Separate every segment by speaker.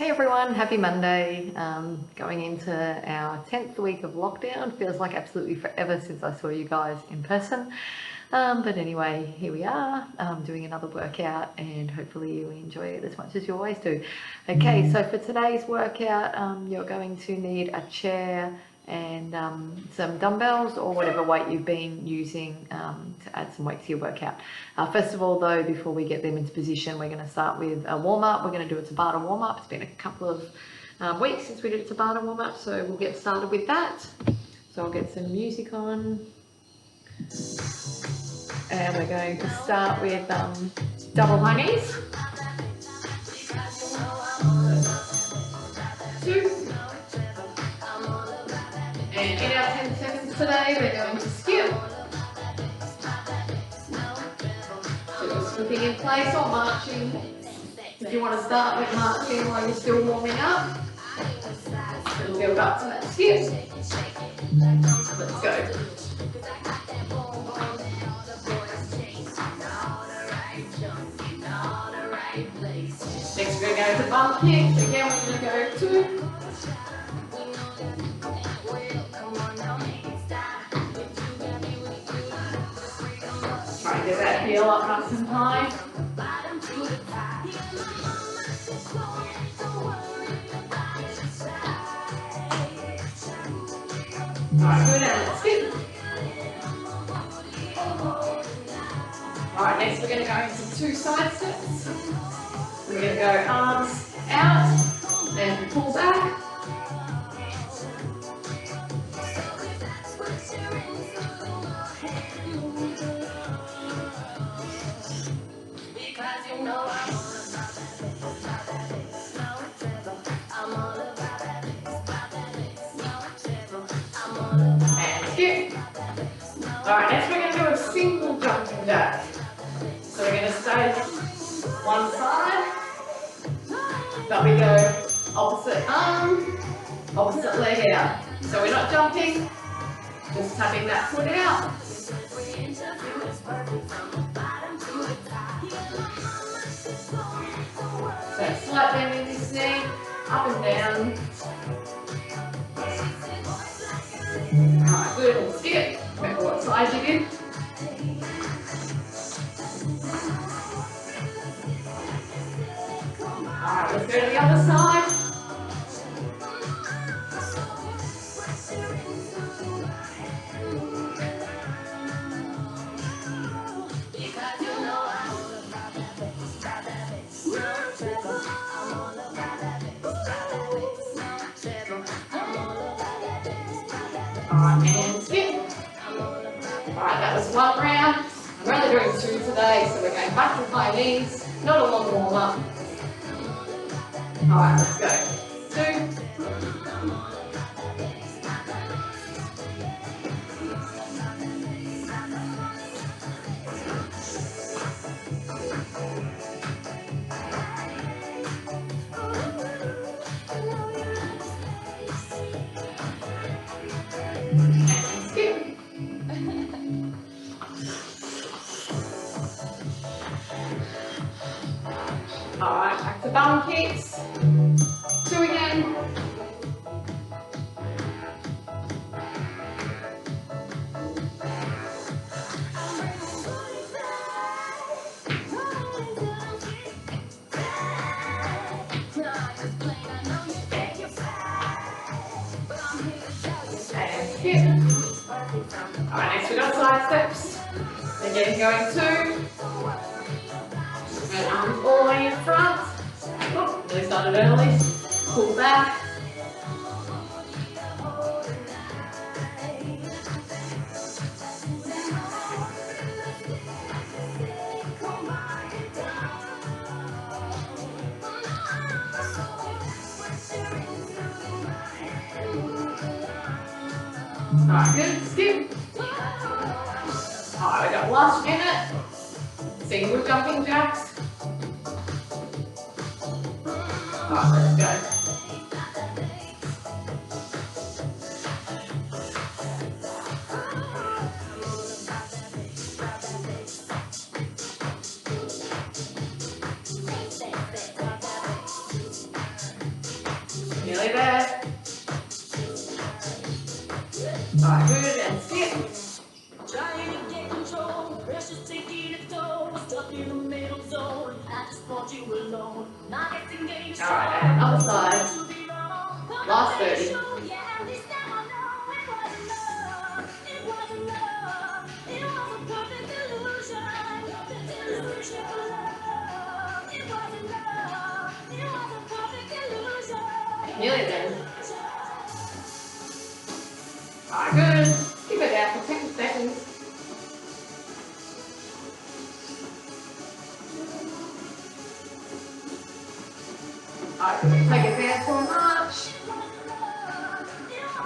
Speaker 1: Hey everyone, happy Monday. Going into our 10th week of lockdown. Feels like absolutely forever since I saw you guys in person. But anyway, here we are doing another workout and hopefully you enjoy it as much as you always do. Okay, so for today's workout, you're going to need a chair and some dumbbells or whatever weight you've been using to add some weight to your workout. First of all though, before we get them into position, we're going to start with a warm-up. We're going to do a Tabata warm-up. It's been a couple of weeks since we did a Tabata warm-up, so we'll get started with that. So I'll get some music on. And we're going to start with double high knees. 2. And in our 10 seconds today, we're going to skip. So you're skipping in place or marching. If you want to start with marching while you're still warming up, it'll build up to that skip. Let's go. Next we're going to go to bump kicks. Again, we're going to go 2. Try and get that heel up nice and high. Alright, good, and let's skip. Alright, next we're going to go into 2 side steps. We're going to go arms out and pull back. And skip. Alright, next we're going to do a single jumping jack. So we're going to stay one side, but we go opposite arm, opposite leg out. So we're not jumping, just tapping that foot out. So slight bend in this knee, up and down. Alright, good, and skip. Remember what side you did. Alright, let's go to the other side. Alright, and skip. Alright, that was one round. I'm only doing 2 today, so we're going back to high knees. Not a long warm up. Alright, let's go. 2. And skip. Alright, back to bum kicks. 2 again. And skip. Alright, next we got side steps. Again, going 2. And arms all the way in front. Oh, really started early. Pull back. Alright, good. Skip. Alright, we got last minute. Single jumping jacks. Alright, let's go. Nearly there. Alright, good, and sit.
Speaker 2: Trying to get control, pressure's taking its toll. Stuck in the middle zone, I just want you alone. Not getting engaged.
Speaker 1: Alright, and other side. Last 30. Nearly there. Alright, good. Keep it down for 10 seconds. Alright, take it down for a march.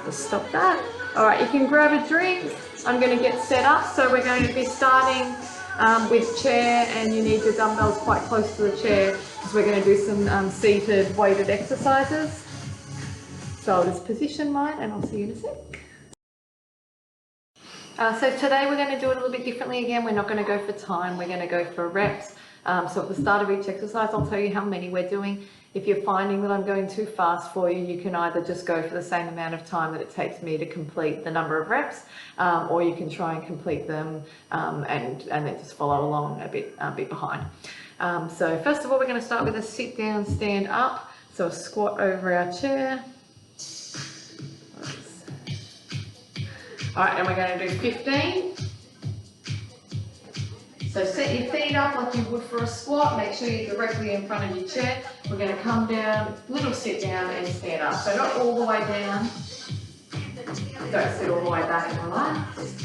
Speaker 1: Just stop that. Alright, you can grab a drink. I'm going to get set up. So we're going to be starting with chair, and you need your dumbbells quite close to the chair because we're going to do some seated weighted exercises. So I'll just position mine and I'll see you in a sec. So today we're going to do it a little bit differently again. We're not going to go for time, we're going to go for reps. So at the start of each exercise I'll tell you how many we're doing. If you're finding that I'm going too fast for you, you can either just go for the same amount of time that it takes me to complete the number of reps, or you can try and complete them and then just follow along a bit behind. So first of all, we're going to start with a sit down, stand up. So a squat over our chair. Alright, and we're going to do 15. So set your feet up like you would for a squat. Make sure you're directly in front of your chair. We're going to come down, little sit down and stand up. So not all the way down. Don't sit all the way back and relax.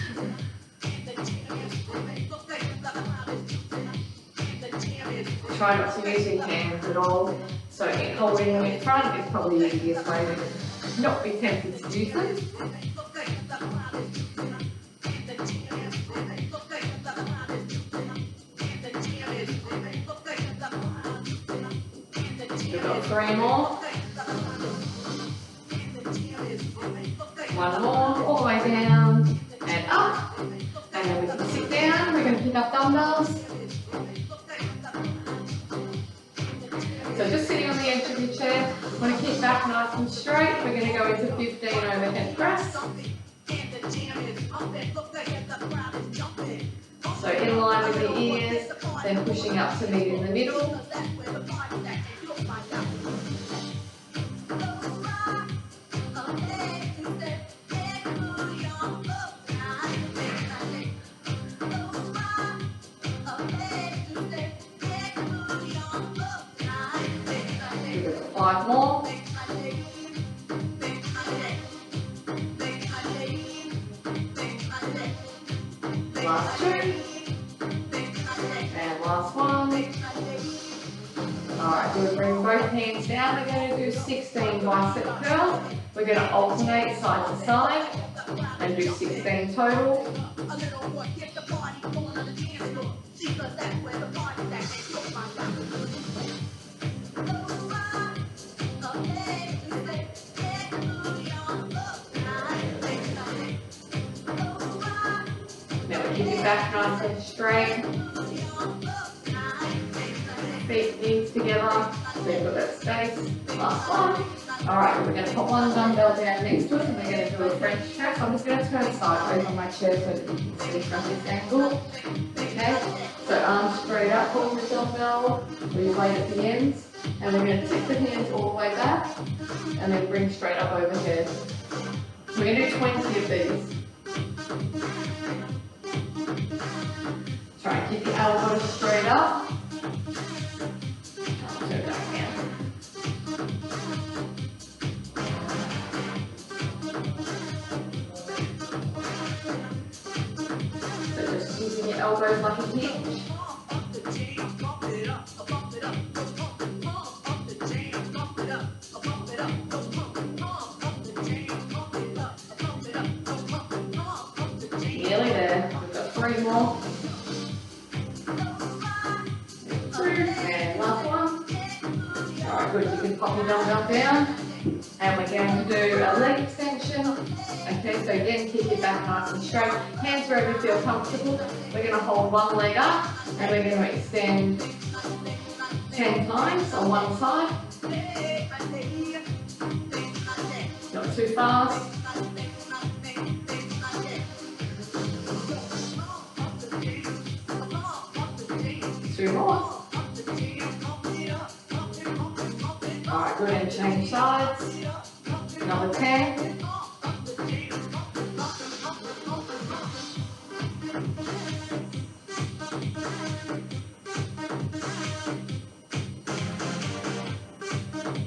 Speaker 1: Try not to use your hands at all. So holding them in front is probably the easiest way to not be tempted to use them. We've got 3 more. 1 more, all the way down and up. And then we can sit down. We're going to pick up dumbbells. So just sitting on the edge of your chair. Want to keep back nice and straight. We're going to go into 15 overhead press. So in line with the ears, then pushing up to meet in the middle. Give it 5 more. Last 2. And last 1. Alright, we'll bring both hands down. We're going to do 16 bicep curls. We're going to alternate side to side and do 16 total. Now we keep your back nice and straight. Feet knees together, so you've got that space. Last one. Alright, we're going to put one dumbbell down next to it and we're going to do a French press. I'm just going to turn sideways on my chair so that you can see from this angle. Okay, so arms straight up, hold the dumbbell, or you weight at the ends. And we're going to tip the hands all the way back and then bring straight up overhead. We're going to do 20 of these. Try and keep your elbows straight up. So just using your elbows like a hinge. Nearly there. We've got 3 more. 2 and last one. Alright, good. You can pop your dumbbell down. And we're going to do a leg extension. Okay, so again, keep your back nice and straight. Hands wherever you feel comfortable. We're going to hold one leg up and we're going to extend 10 times on one side. too fast. 2 more. Alright, good, and change sides. Another 10.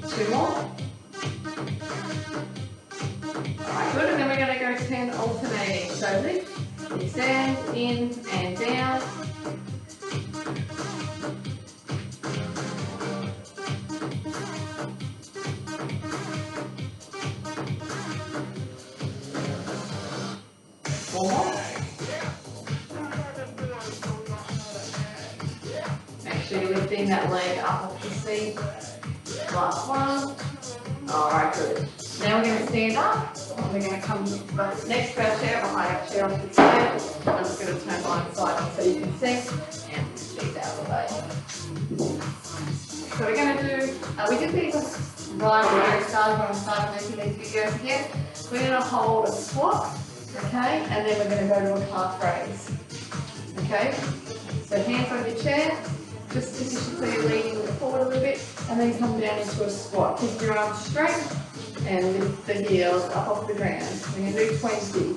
Speaker 1: Two more. Alright, good, and then we're going to go 10 alternating. So lift, extend, in and down. Four more. Make sure you're lifting that leg up off the seat. Last one. Alright, good. Now we're going to stand up. And we're going to come next to our chair, behind our chair, I should say. I'm just going to turn mine side so you can see. And these out of the way. So we're going to do, we did these right when we started making these videos again. We're going to hold a squat, okay, and then we're going to go to a calf raise, okay. So hands on your chair, just position so you're leaning forward a little bit, and then come down into a squat. Keep your arms straight and lift the heels up off the ground. We're going to do 20.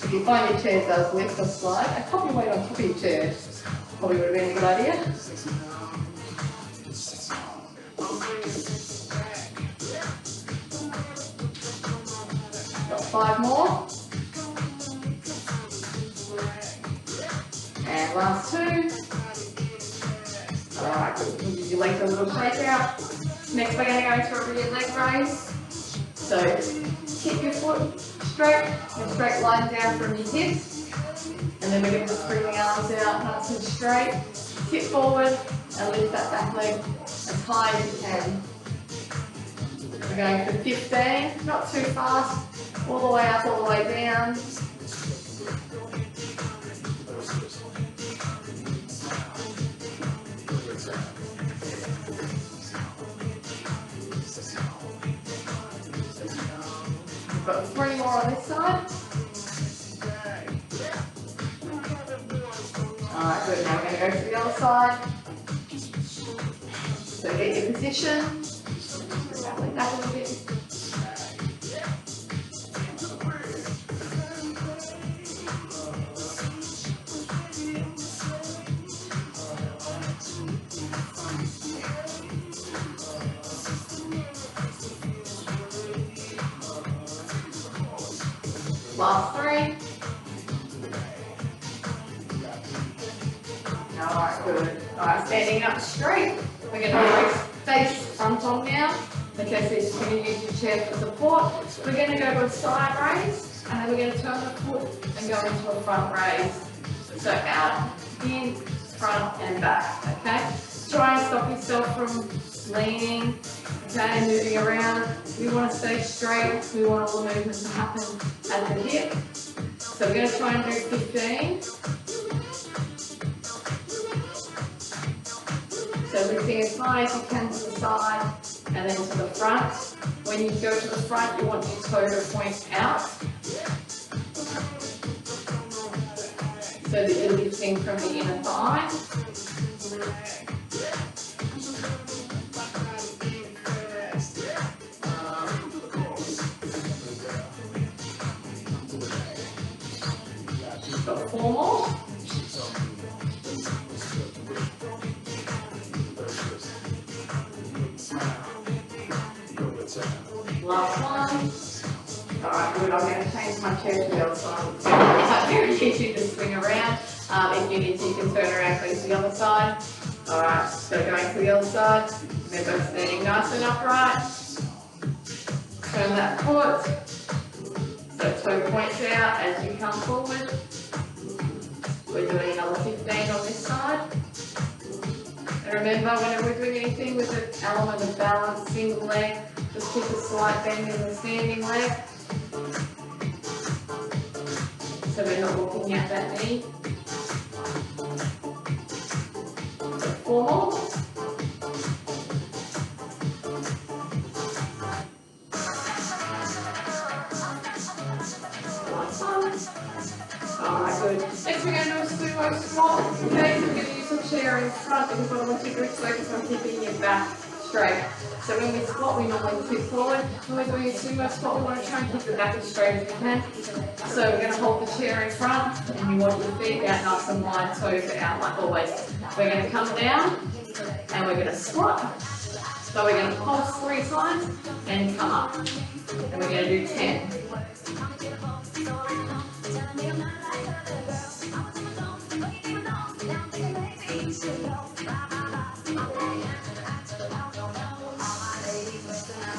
Speaker 1: If you find your chair does lift or slide, a couple of weight on top of your chair probably would have been a good idea. Got 5 more. And last 2. Alright, good. Give your legs a little shake out. Next we're going to go to a rear leg raise. So keep your foot straight, and straight line down from your hips. And then we're going to just bring the arms out nice and straight. Tip forward and lift that back leg as high as you can. We're going for 15, not too fast. All the way up, all the way down. We've got 3 more on this side. Alright, good. Now we're going to go to the other side. So get your position. Bring that leg back a little bit. Last 3. Alright, good. Alright, standing up straight. We're going to face front on now. Okay, so you're just going to use your chair for support. We're going to go to a side raise, and then we're going to turn the foot and go into a front raise. So out, in, front and back, okay? Try and stop yourself from leaning, okay, and moving around. We want to stay straight. We want all the movement to happen at the hip. So we're going to try and do 15. So lifting as high as you can to the side and then to the front. When you go to the front, you want your toe to point out so that you're lifting from the inner thigh. Got 4 more. Last one. Alright, good. I'm going to change my chair to the other side. It's very easy to swing around. If you need to, you can turn around, please, to the other side. Alright, so going to the other side. Remember, standing nice and upright. Turn that foot. So toe points out as you come forward. We're doing another 15 on this side. And remember, whenever we're doing anything with an element of balance, single leg, just keep a slight bend in the standing leg. So we're not looking at that knee. So 4 more.
Speaker 3: Okay, so we're going to use some chair in front because what I want you to do is focus on keeping your back straight. So when we squat, we normally tip forward. When we're doing a sumo squat, we want to try and keep the back as straight as we can. So we're going to hold the chair in front, and you want your feet out nice and wide, toes are out like always. We're going to come down, and we're going to squat. So we're going to pulse 3 times, and come up. And we're going to do 10.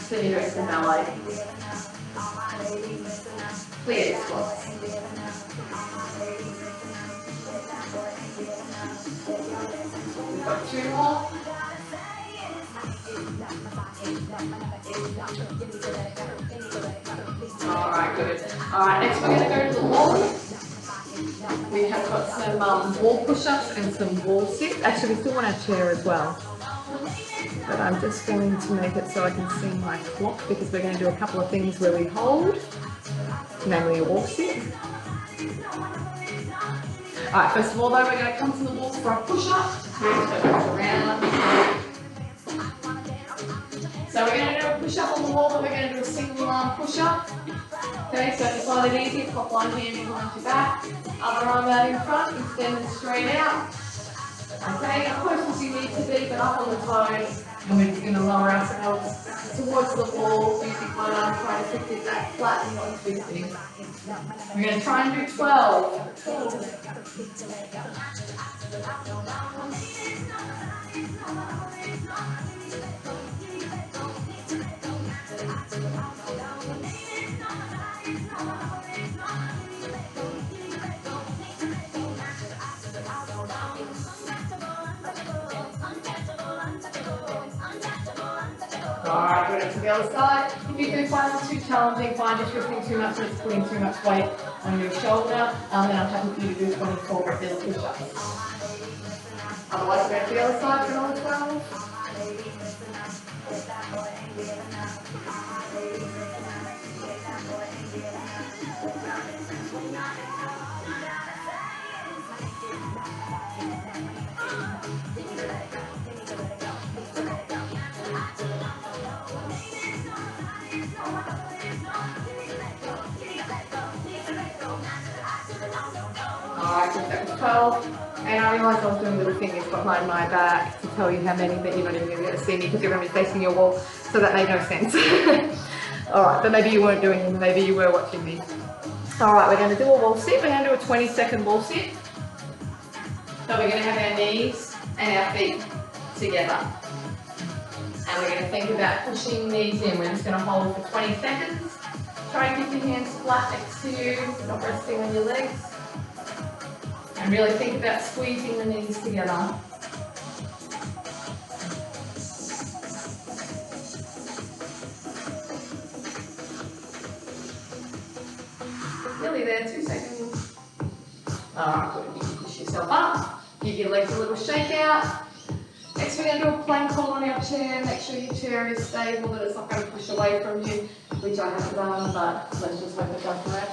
Speaker 3: So you do some ballet. Clear squats. We've got 2 more. Alright, good. Alright, next we're going to go to the wall. We have got some wall push-ups and some wall sits.
Speaker 1: Actually, we still want our chair as well. But I'm just going to make it so I can see my clock because we're going to do a couple of things where we hold, namely a wall sit.
Speaker 3: Alright, first of all though, we're going to come to the wall for a push-up. Around. So we're going to do a push-up on the wall, but we're going to do a single arm push-up. Okay, so to find it easy, pop one hand behind your back, other arm out in front, extend it straight out. Okay, as close as you need to be, but up on the toes. And we're just going to lower ourselves towards the wall, using one arm, trying to keep that flat and not twisting. We're going to try and do 12. Alright, bring it to the other side. If you do find it too challenging, find you're twisting too much and it's putting too much weight on your shoulder, then I'm happy for you to do 24 regular push-ups. Otherwise, we're going to the other side for another 12. Alright, that was 12. And I realised I was doing little fingers behind my back to tell you how many, but you're not even going to be able to see me because you're going to be facing your wall, so that made no sense. Alright, but maybe you weren't doing it, maybe you were watching me. Alright, we're going to do a wall sit. We're going to do a 20-second wall sit. So we're going to have our knees and our feet together. And we're going to think about pushing these in. We're just going to hold for 20 seconds. Try and keep your hands flat next to you, not resting on your legs. And really think about squeezing the knees together. Nearly there, 2 seconds. Alright, good. You can push yourself up. Give your legs a little shake out. Next we're going to do a plank hold on our chair. Make sure your chair is stable, that it's not going to push away from you, which I haven't done, but let's just hope it does that.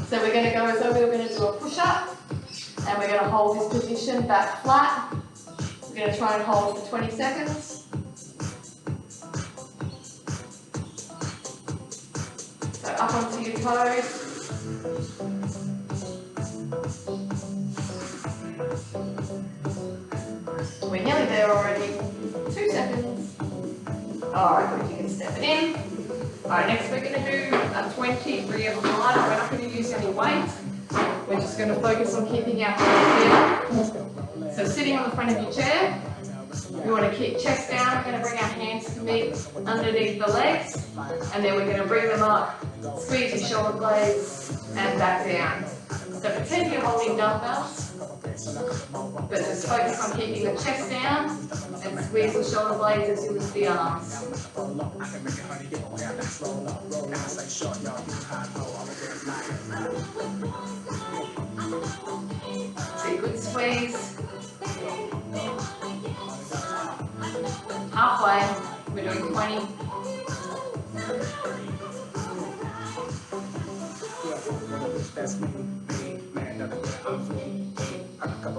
Speaker 3: So we're going to go as though we're going to do a push-up, and we're going to hold this position back flat. We're going to try and hold for 20 seconds. So up onto your toes. We're nearly there already. 2 seconds. Alright, good, you can step it in. Alright, next we're going to do a 20 rear glider. We're not going to use any weight. We're just going to focus on keeping our feet down. So sitting on the front of your chair, we want to keep chest down. We're going to bring our hands to meet underneath the legs. And then we're going to bring them up, squeeze your shoulder blades, and back down. So pretend you're holding dumbbells. But just focus on keeping the chest down and squeeze the shoulder blades as you lift the arms. See, good squeeze. Halfway, we're doing 20. Last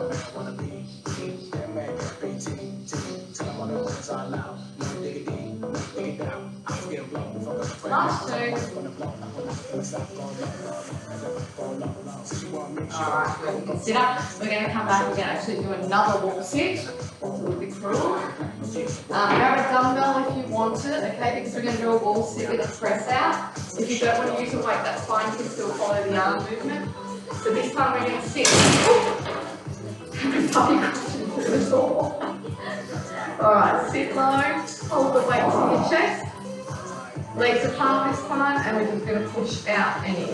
Speaker 3: two. Alright, good. You can sit up. We're going to come back. We're going to actually do another wall sit. It's a little bit cruel. Grab a dumbbell if you want it, okay, because we're going to do a wall sit with a press out. If you don't want to use a weight, that's fine. You can still follow the arm movement. So this time we're going to sit. Puppy crashing through the door. Alright, sit low. Hold the weight to your chest. Legs apart this time, and we're just going to push out and in.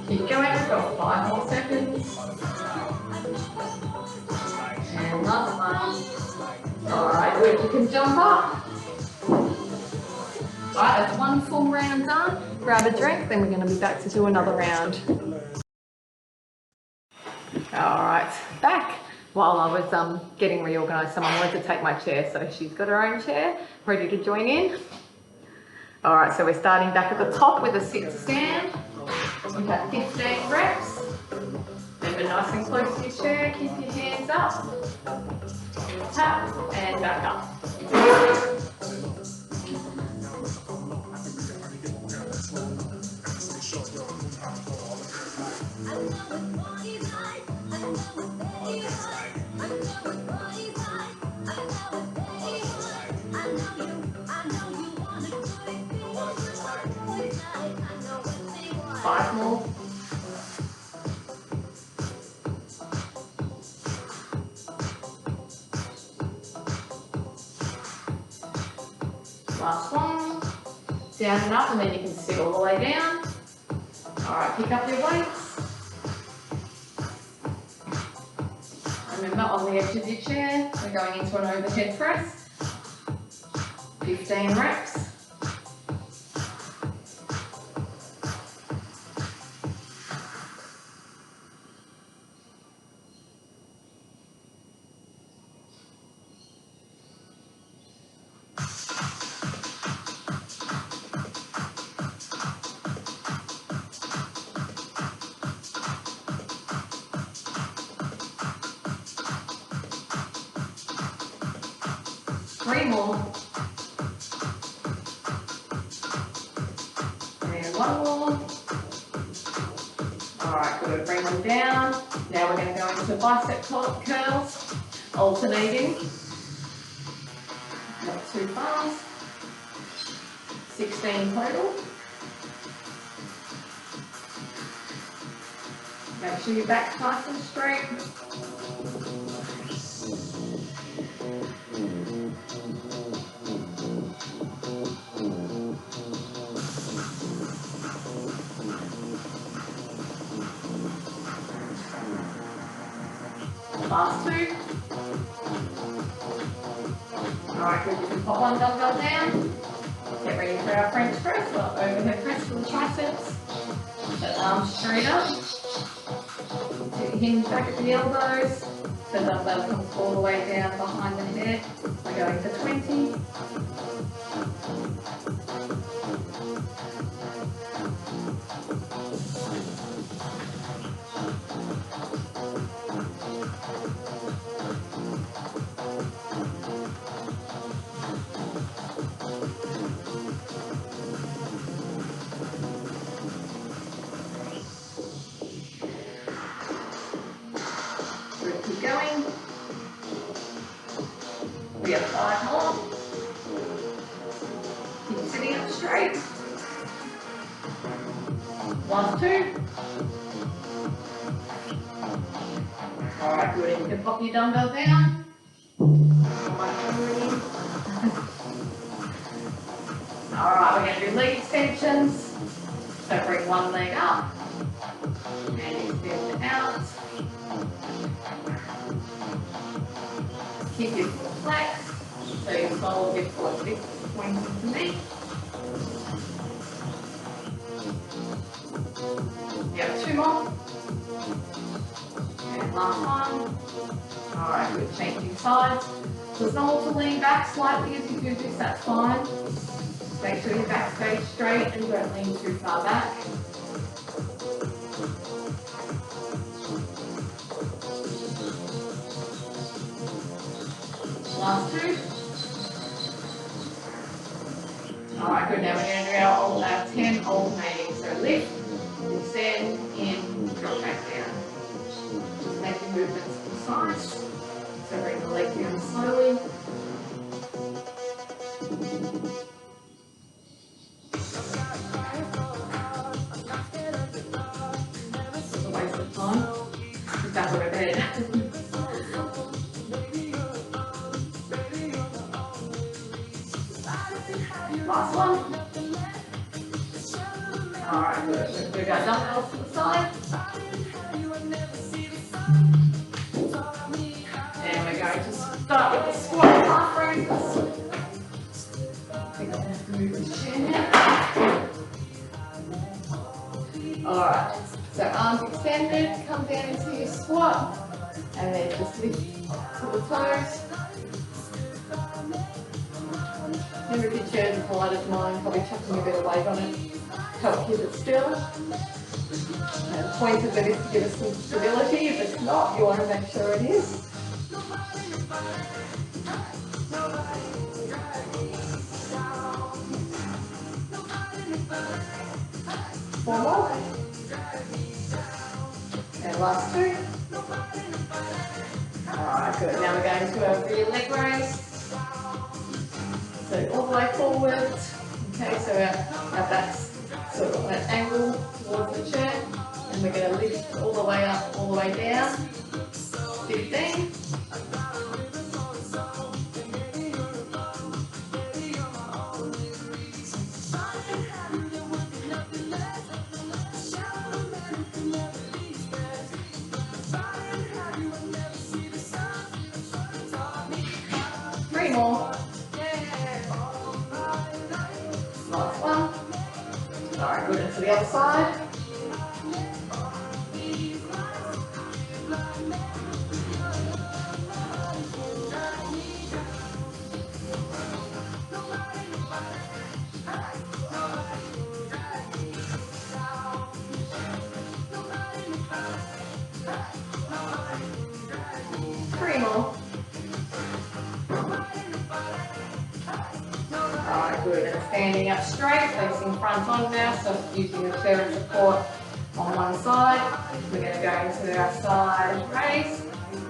Speaker 3: Keep going, we've got 5 more seconds. And last one. Alright, good, you can jump up. Alright, that's one full round done. Grab a drink, then we're going to be back to do another round. Alright, back. While I was getting reorganised, someone wanted to take my chair, so she's got her own chair, ready to join in. Alright, so we're starting back at the top with a sit to stand. We've had 15 reps. Remember, nice and close to your chair, keep your hands up. Tap and back up. Five more. Last one. Down and up, and then you can sit all the way down. Alright, pick up your weights. Remember, on the edge of your chair, we're going into an overhead press. 15 reps. Three more. And one more. Alright, good. Bring them down. Now we're going to go into bicep curls, alternating. Not too fast. 16 total. Make sure your back's nice and straight. Last two. Alright, good. You can pop one dumbbell down. Get ready for our French press, or overhead press for the triceps. Put arms straight up. Sit your hinge back at the elbows. The dumbbell comes all the way down behind the head. We're going for 20. Keep going. We have 5 more. Keep sitting up straight. Last 2. Alright, good. You can pop your dumbbell down. Alright, we're going to do leg extensions. So bring one leg up and extend it out. Keep your foot flexed, so your sole of your foot is pointing to me. Yep, 2 more. And last one. Alright, good, changing sides. So it's normal to lean back slightly as you do this, that's fine. Make sure your back stays straight and don't lean too far back. Last 2. Alright, good, now we're going to do our 10 alternating. So lift, extend, in, drop back down. Just making movements precise. So bring the leg down slowly. It's a waste of time. Just have to go to bed. Last one. Alright, good. We've got dumbbells to the side. And we're going to start with the squat half raises. I think I'm going to have to move this chair now. Alright, so arms extended, come down into your squat, and then just lift to the toes. Remember, if your chair is as light as mine, probably chucking a bit of weight on it, help keep it still. And the point of it is to give us some stability. If it's not, you want to make sure it is. 4 more. And last 2. Alright, good. Now we're going to a rear leg raise. So all the way forward. Okay, so our back's sort of on an angle towards the chair. And we're going to lift all the way up, all the way down. 15. More. Last one. Alright, good. And to the other side. Three more. Alright, good. And standing up straight, facing front on now, so using the chair and support on one side. We're going to go into our side raise,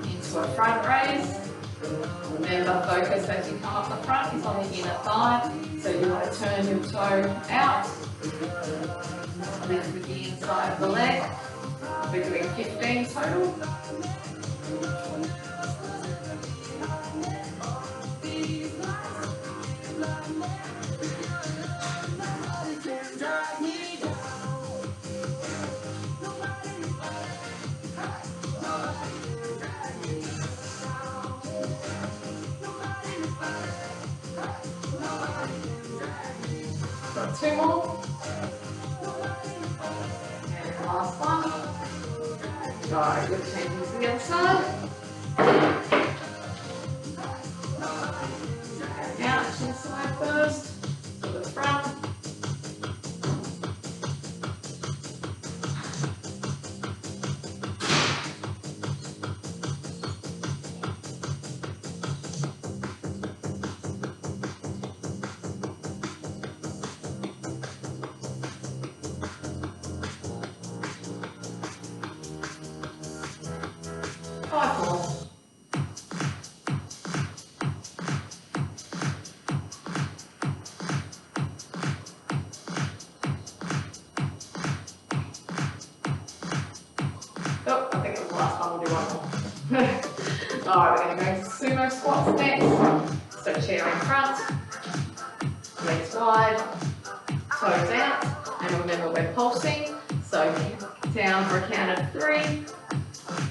Speaker 3: into a front raise. Remember, focus as you come up the front is on the inner thigh, so you want to turn your toe out. Lift with the inside of the leg. We're doing 15 total. Got 2 more. And the last one. Alright, good. Changing to the other side. Out to the side first. To the front. Oh, I think it was the last one. We'll do one more. Alright, we're going to go into sumo squats next. So chair in front, legs wide, toes out, and remember we're pulsing. So down for a count of 3,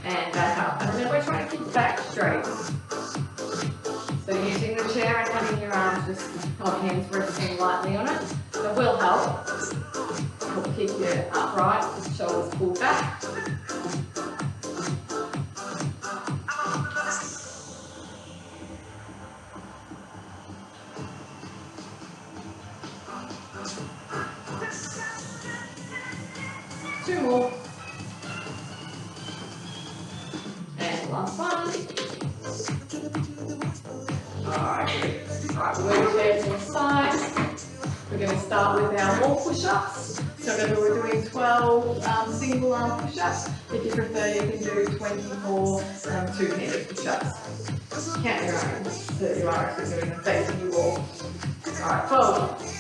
Speaker 3: and back up. And then we're trying to keep the back straight. So using the chair and having your arms just, or hands resting lightly on it, that will help keep keep you upright, shoulders pulled back. Two more. And last one. Alright, right, we're going to chair to the side. We're going to start with our wall push-ups. So remember we're doing 12 single arm push-ups. If you prefer you can do 24 two-handed push-ups. Count your own, so that you are actually doing them facing your wall. Alright, 12.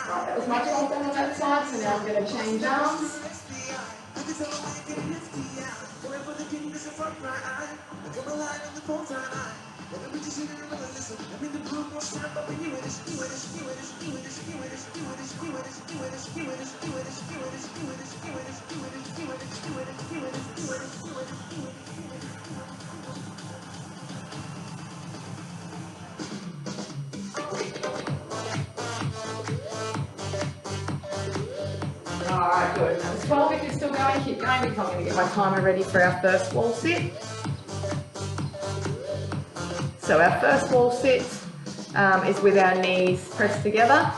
Speaker 3: Right, that was my 12 done on that side, so now I'm going to change arms. Alright, good. That was 12. If you're still going, keep going because I'm going to get my timer ready for our first wall sit. So our first wall sit is with our knees pressed together.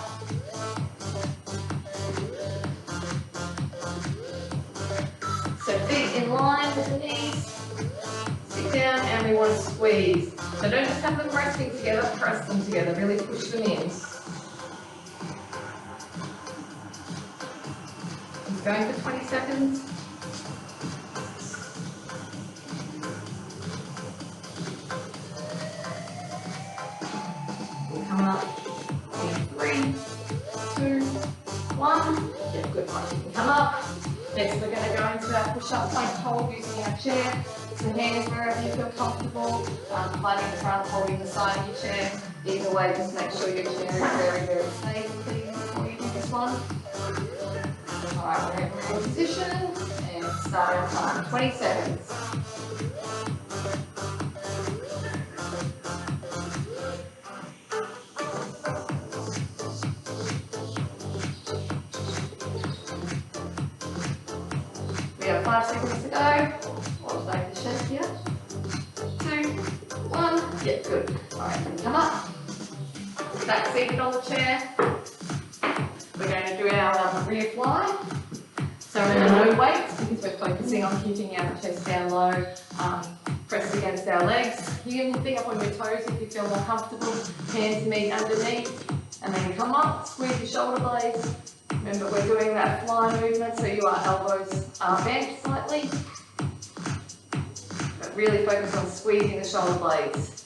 Speaker 3: So feet in line with the knees. Sit down and we want to squeeze. So don't just have them resting together, press them together. Really push them in. Going for 20 seconds. We'll come up in 3, 2, 1. Yeah, good one. You can come up. Next, we're going to go into our push-up plank hold using our chair. So hands wherever you feel comfortable. Finding the front, holding the side of your chair. Either way, just make sure your chair is very, very stable, please, before you do this one. Alright, we're in position and start our time. 20 seconds. We have 5 seconds to go. Watch like the shape here. 2, 1. Yeah, good. Alright, then come up. Back seated on the chair. We're going to do our rear fly. So remember, no weights because we're focusing on keeping our chest down low, pressed against our legs. You can pick up on your toes if you feel more comfortable. Hands meet underneath, and then come up, squeeze your shoulder blades. Remember, we're doing that fly movement, so your elbows are bent slightly. But really focus on squeezing the shoulder blades.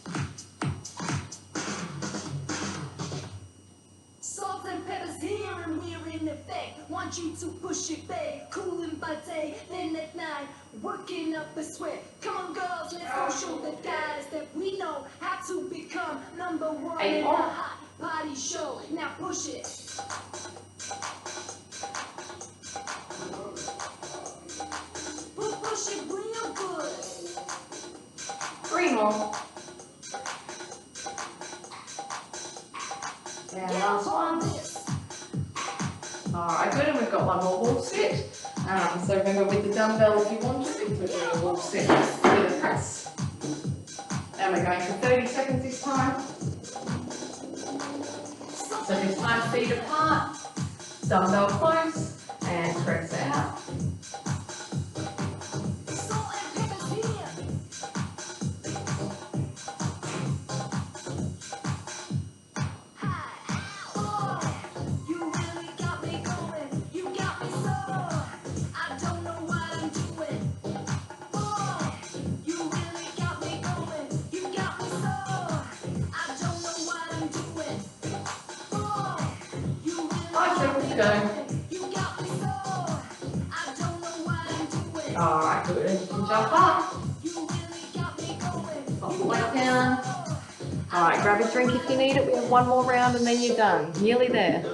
Speaker 2: Salt and pepper's here and we're in effect. Want you to push it back, cooling by day, then at night, working up a sweat. Come on, girls, let's go show the guys that we know how to become number one in a hot party show. Now push it. Push it real good.
Speaker 3: 3 more. And last one. Alright, good, and we've got one more wall sit. So remember with the dumbbell if you want to, we're doing a wall sit with a press. And we're going for 30 seconds this time. So this time feet apart, dumbbell close, and press out. Alright, good. And you can jump up.
Speaker 1: the leg down. All right, grab a drink if you need it. We have one more round and then you're done. Nearly there.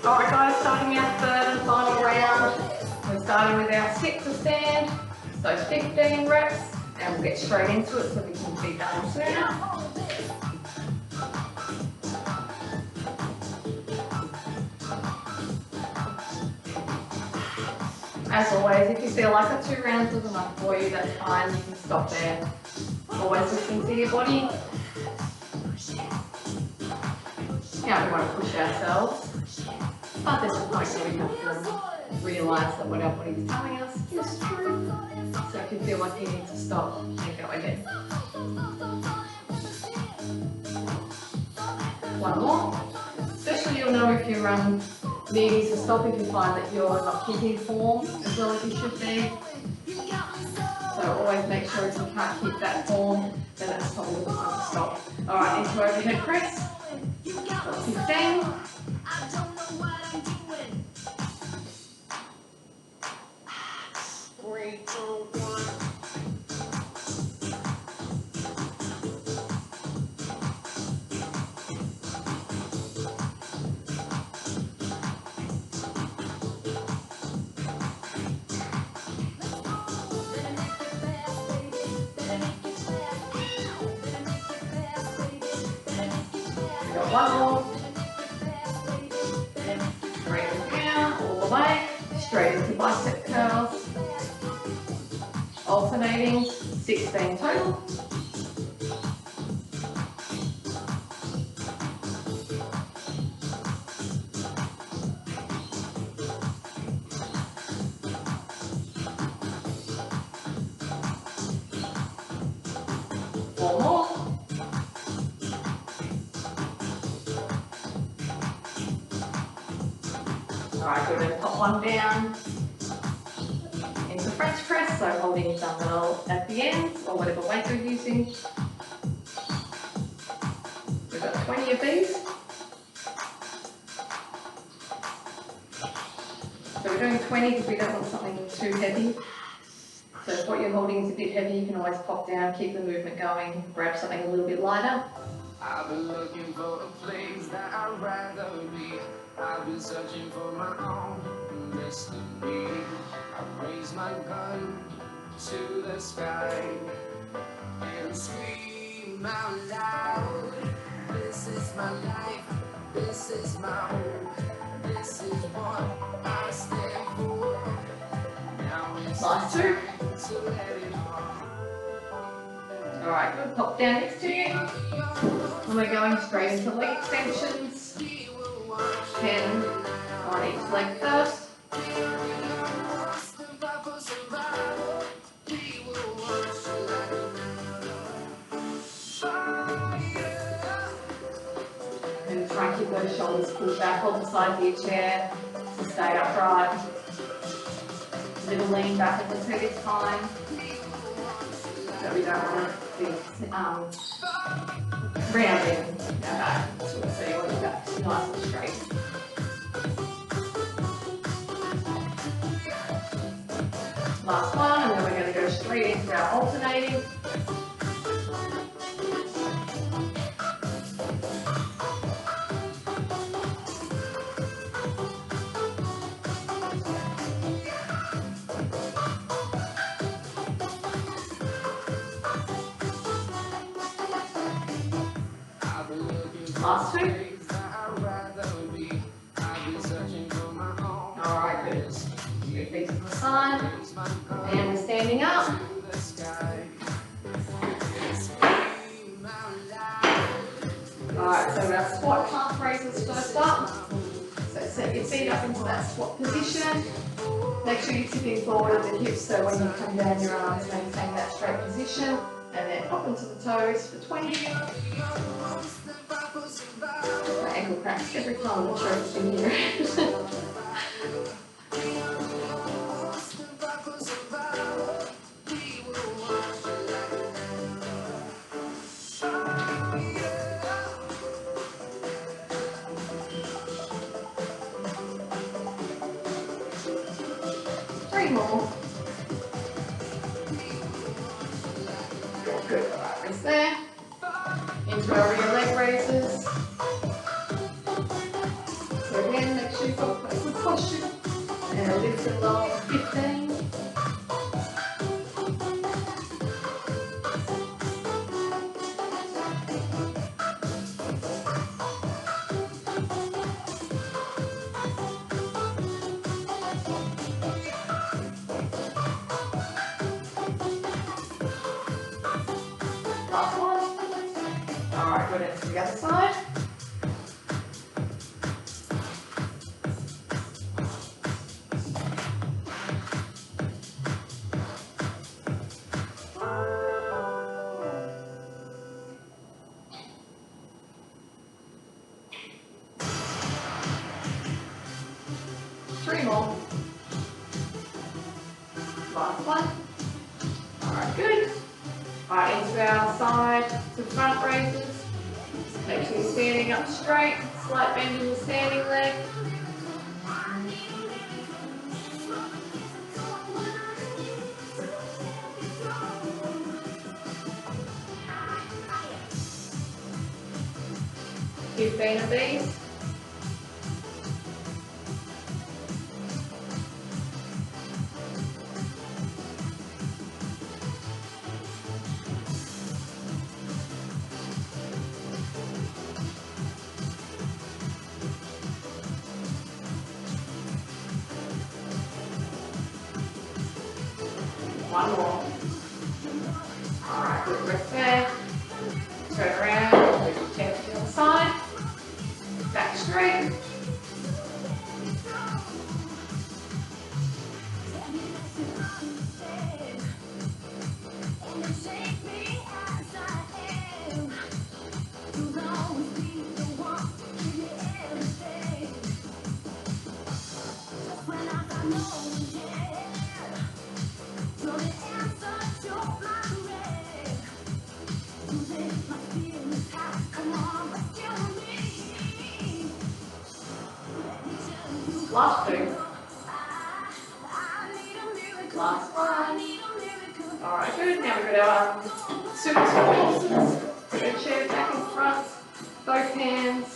Speaker 1: All right, guys, starting our third and final round. We're starting with our sit to stand. So 15 reps, and we'll get straight into it so we can be done soon. As always, if you feel like the 2 rounds was enough for you, that's fine, you can stop there. Always listen to your body. Yeah, we want to push ourselves, but there's a point where we have to realise that what our body is telling us is true. So if you feel like you need to stop, then go ahead. One more. Especially you'll know if you're needing to stop if you find that you're not keeping form as well as you should be. So always make sure if you can't keep that form, then it's probably the time to stop. Alright, into overhead press. 15. One more. Bring it down all the way. Straight into bicep curls. Alternating. 16 total. Four more. Alright, we're going to pop one down into French press, so holding your dumbbell at the ends or whatever weight you're using. We've got 20 of these. So we're doing 20 because we don't want something too heavy. So if what you're holding is a bit heavy, you can always pop down, keep the movement going, grab something a little bit lighter.
Speaker 4: I've been looking for a place that I'd rather be. I've been searching for my own destiny. I raise my gun to the sky and scream out loud. This is my life, this is my home, this is what I stand for. Now it's
Speaker 1: Last 2.
Speaker 4: to let it all.
Speaker 1: Alright, good. Pop down next to you. And we're going straight into leg extensions. 10 on each leg first. And try and keep those shoulders pulled back, hold the side of your chair to stay upright. A little lean back at the previous time. So we don't want to be rounding our back. So you want your back nice and straight. Last one, and then we're going to go straight into our alternating. Last 2. Alright, good. Move these to the side. And we're standing up. Alright, so our squat calf raises first up. So set your feet up into that squat position. Make sure you're tipping forward at the hips so when you come down your arms, maintain that straight position. And then up into the toes for 20. My ankle cracks every time, I'm not sure if it's in here. Three more.
Speaker 3: Good, alright, rest there. Into our rear leg raises. So again, make sure you've got a good posture. And lift and lower for 15. Last one. Alright, good, into the other side. Three more. Last one. Alright, good. Alright, into our side to front raises. Make sure you're standing up straight. Slight bend in the standing leg. Keep being of these. One more. Alright, good, rest there. Turn around, move your chest to the other side. Back straight. Last two. Last one. Alright, good. Now we've got our super squats. Put your chair back in front. Both hands.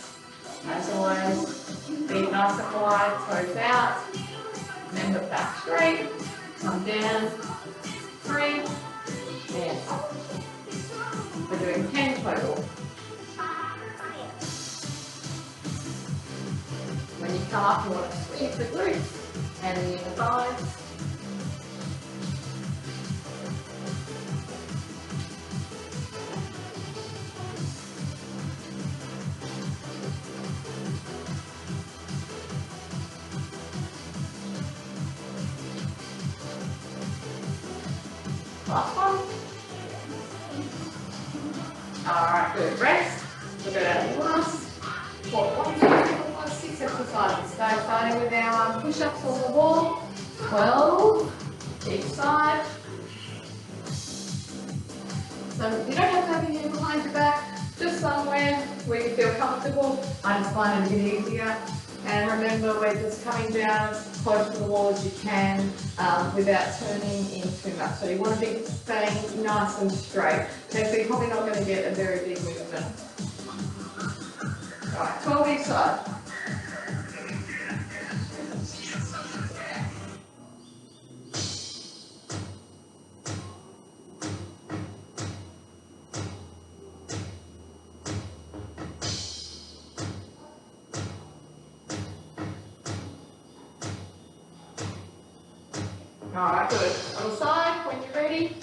Speaker 3: As always, be nice and wide, toes out. Remember back straight. Come down. 3. And up. We're doing 10 total. When you come up, you want to squeeze the glutes and the inner thighs. Last one. Alright, good. Rest. Look at our last 6 exercises. So starting with our push-ups on the wall. 12 each side. So you don't have to have your hand behind your back, just somewhere where you feel comfortable. I just find it a bit easier. And remember, we're just coming down as close to the wall as you can without turning in too much. So you want to be staying nice and straight. Okay, so you're probably not going to get a very big movement. Right, 12 each side. Alright, good. Other side, when you're ready.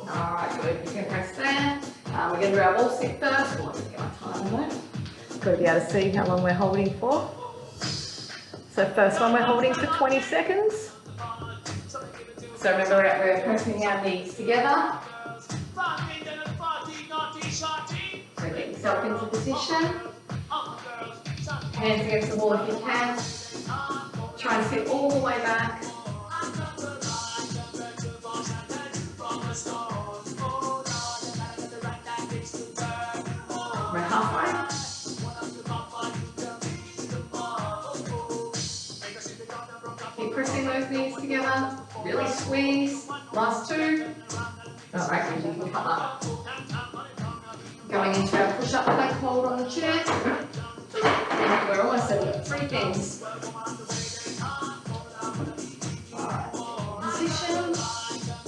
Speaker 3: Alright, good. You can rest there. We're going to do our wall sit first. We'll just get my time on that. Got to be able to see how long we're holding for. So first one we're holding for 20 seconds. So remember we're pressing our knees together. So get yourself into position. Hands against the wall if you can. Try and sit all the way back. pressing those knees together, really squeeze. Last two. Alright, you can come up. Going into our push-up plank, hold on the chair. We're almost at 3 things. Alright, position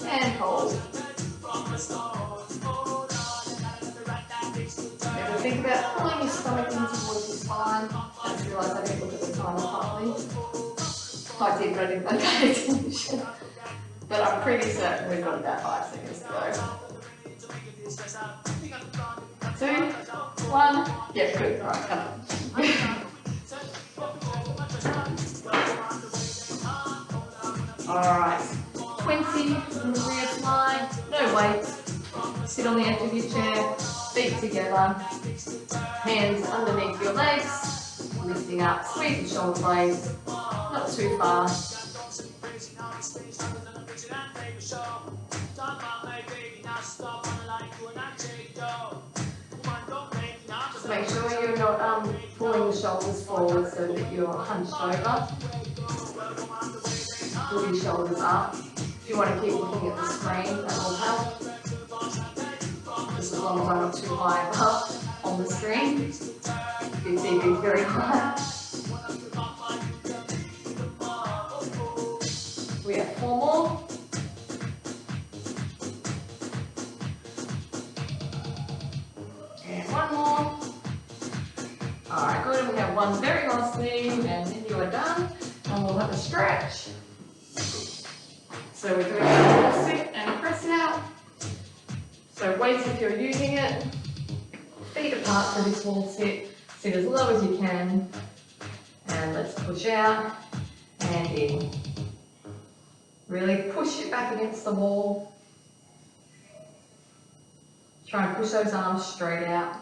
Speaker 3: and hold. Never think about pulling your stomach in towards your spine. I just realised I didn't look at the timer properly. I did, but I didn't pay attention. But I'm pretty certain we've got about 5 seconds to go. 2, 1, yeah, good, alright, come on. Alright, 20, reapply, no weight, sit on the edge of your chair, feet together, hands underneath your legs, lifting up, squeeze the shoulder blades, not too far. Just make sure you're not pulling the shoulders forward so that you're hunched over. Pull your shoulders up. If you want to keep looking at the screen, that will help. Just as long as I'm not too high up on the screen. Big TV is very high. We have 4 more. And 1 more. Alright, good. And we have one very last thing, and then you are done. And we'll have a stretch. So we're doing a wall sit and press out. So weights if you're using it. Feet apart for this wall sit. Sit as low as you can. And let's push out and in. Really push it back against the wall. Try and push those arms straight out.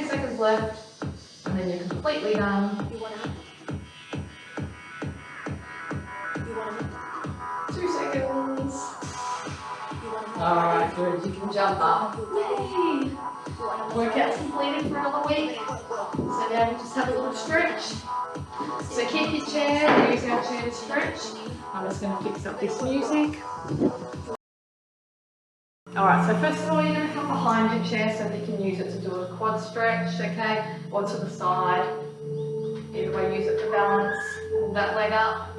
Speaker 3: Seconds left, and then you're completely done. 2 seconds. Alright, good. You can jump up. Yay! Workout completed for another week. So now we just have a little stretch. So keep your chair, use our chair to stretch. I'm just going to fix up this music. Alright, so first of all you're going to come behind your chair so that you can use it to do a quad stretch, okay? Or to the side. Either way, use it for balance. Pull that leg up.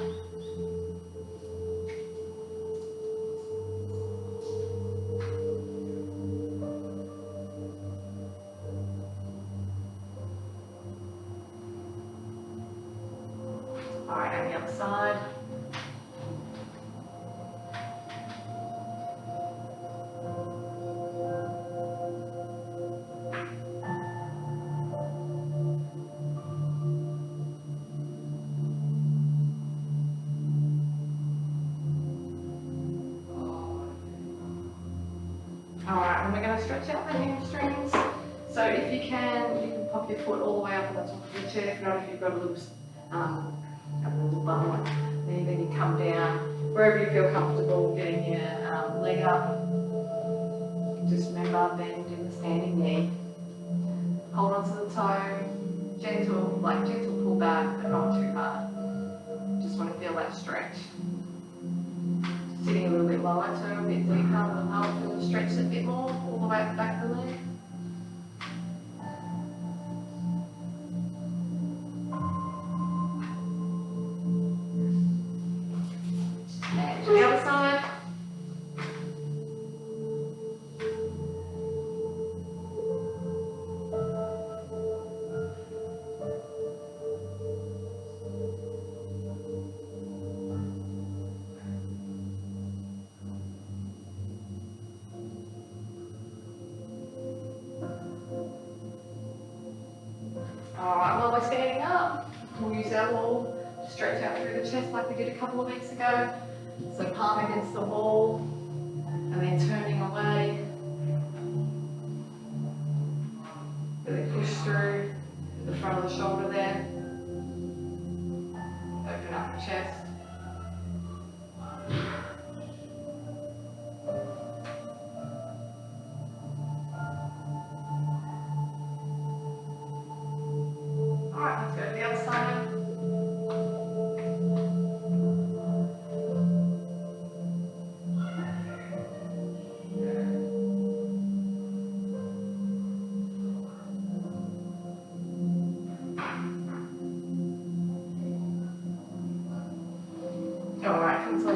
Speaker 3: Alright, and the other side. Alright, and we're going to stretch out the hamstrings. So if you can pop your foot all the way up on the top of your chair. If not, if you've got a little bum, then you come down. Wherever you feel comfortable getting your leg up. Just remember, bend in the standing knee. Hold on to the toe. Gentle pull back, but not too hard. Just want to feel that stretch. Sitting a little bit lower, toe a bit deeper, I'll feel the stretch a bit more, all the way at the back of the leg. And to the other side. Alright, while we're standing up, we'll use our wall to stretch out through the chest like we did a couple of weeks ago. So palm against the wall, and then turning away. Really push through the front of the shoulder there. Open up the chest.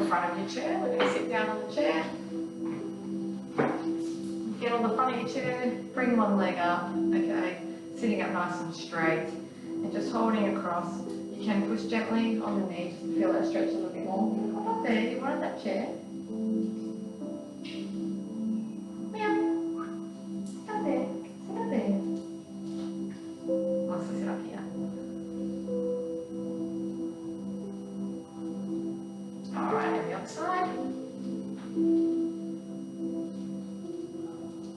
Speaker 1: front of your chair. We're going to sit down on the chair. Get on the front of your chair, bring one leg up, okay, sitting up nice and straight, and just holding across. You can push gently on the knee just to feel that stretch a little bit more. Hold up there, you wanted that chair. Meow. Sit up there, sit up there. Also sit up here. Alright, and the other side.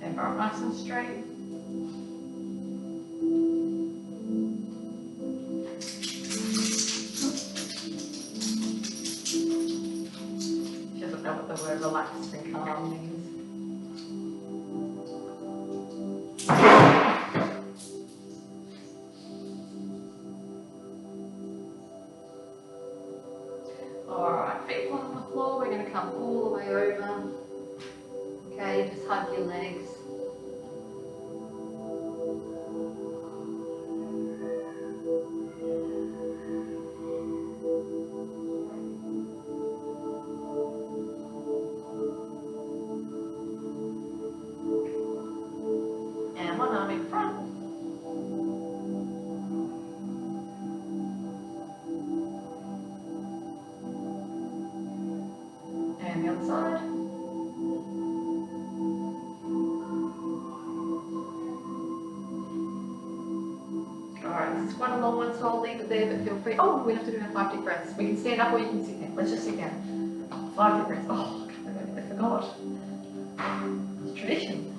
Speaker 1: And bar up nice and straight. She doesn't know what the word relaxed and calm means. Alright, feet on the floor, we're going to come all the way over. Okay, just hug your legs. And one arm in front. And the other side. Alright, this is quite a long one, so I'll leave it there, but feel free. Oh, we have to do our 5 deep breaths. We can stand up or you can sit down. Let's just sit down. 5 deep breaths. Oh, I forgot. It's tradition.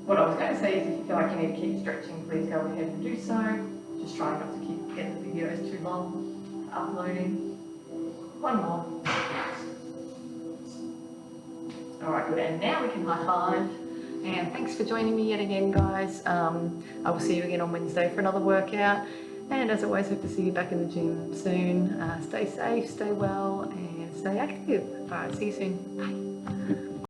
Speaker 1: What I was going to say is if you feel like you need to keep stretching, please go ahead and do so. Just try not to keep getting the videos too long. Uploading. One more. Alright, good. And now we can high five. And thanks for joining me yet again, guys. I will see you again on Wednesday for another workout. And as always, hope to see you back in the gym soon. Stay safe, stay well, and stay active. Alright, see you soon. Bye.